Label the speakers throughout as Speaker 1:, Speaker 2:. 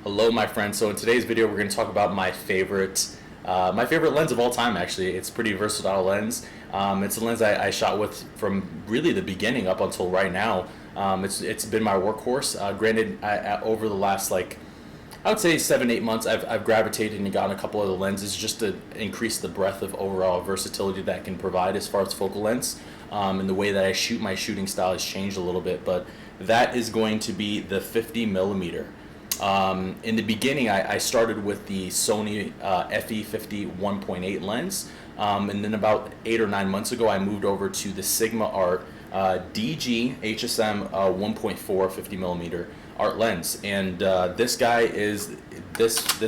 Speaker 1: Hello, my friends. So in today's video, we're going to talk about my favorite lens of all time. Actually, it's a pretty versatile lens. It's a lens I shot with from really the beginning up until right now. It's been my workhorse. Granted, over the last I would say 7-8 months, I've gravitated and gotten a couple of the lenses just to increase the breadth of overall versatility that it can provide as far as focal lengths. And the way that I shoot, my shooting style has changed a little bit, but that is going to be the 50 millimeter. In the beginning, I started with the Sony FE50 1.8 lens, and then about 8 or 9 months ago, I moved over to the Sigma Art DG HSM 1.4 50 millimeter art lens, and this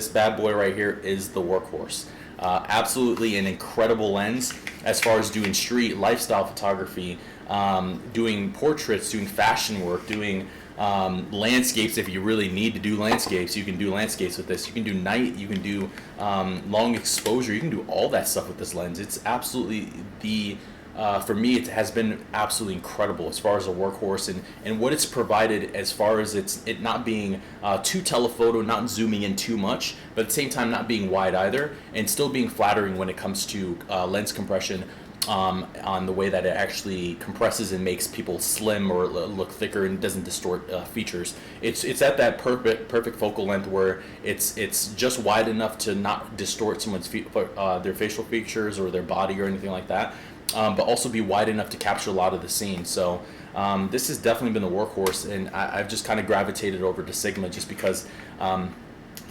Speaker 1: bad boy right here is the workhorse. Absolutely an incredible lens as far as doing street lifestyle photography, doing portraits, doing fashion work, doing landscapes. If you really need to do landscapes, you can do landscapes with this. You can do night, you can do long exposure, you can do all that stuff with this lens. It's absolutely for me, it has been absolutely incredible as far as a workhorse and what it's provided as far as it not being too telephoto, not zooming in too much, but at the same time not being wide either, and still being flattering when it comes to lens compression. On the way that it actually compresses and makes people slim or look thicker and doesn't distort features. It's at that perfect focal length where it's just wide enough to not distort someone's their facial features or their body or anything like that, but also be wide enough to capture a lot of the scene. So this has definitely been the workhorse, and I've just kind of gravitated over to Sigma just because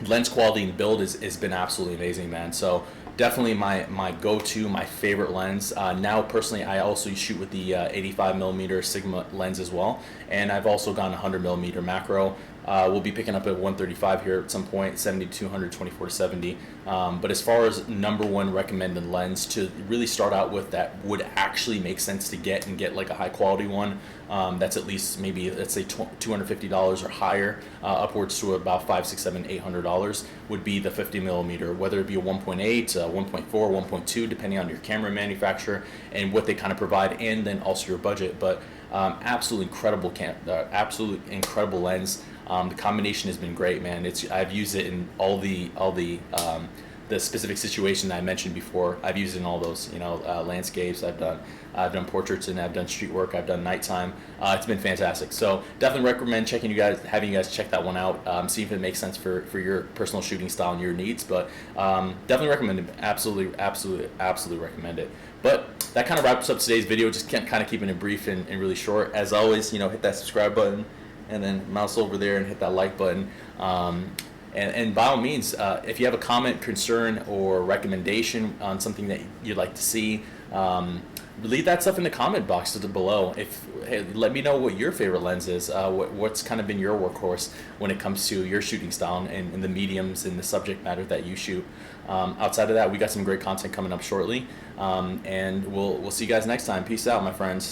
Speaker 1: lens quality and build has been absolutely amazing, man. So definitely my go-to, my favorite lens. Now personally, I also shoot with the 85 millimeter Sigma lens as well, and I've also gone 100 millimeter macro. We'll be picking up at 135 here at some point, 70 to 200, 24 to 70. But as far as number one recommended lens to really start out with that would actually make sense to get like a high quality one, that's at least maybe let's say $250 or higher, upwards to about $500, $600, $700, $800 would be the 50 millimeter, whether it be a 1.8, 1.4, 1.2, depending on your camera manufacturer and what they kind of provide, and then also your budget. But absolutely incredible lens. The combination has been great, man. I've used it in all the specific situation I mentioned before. I've used it in all those, landscapes. I've done portraits, and I've done street work. I've done nighttime. It's been fantastic. So definitely recommend having you guys check that one out. See if it makes sense for your personal shooting style and your needs. But definitely recommend it. Absolutely recommend it. But that kind of wraps up today's video. Just kind of keeping it brief and really short. As always, hit that subscribe button, and then mouse over there and hit that like button. And by all means, if you have a comment, concern, or recommendation on something that you'd like to see, leave that stuff in the comment box below. Let me know what your favorite lens is. What's kind of been your workhorse when it comes to your shooting style and the mediums and the subject matter that you shoot. Outside of that, we got some great content coming up shortly, and we'll see you guys next time. Peace out, my friends.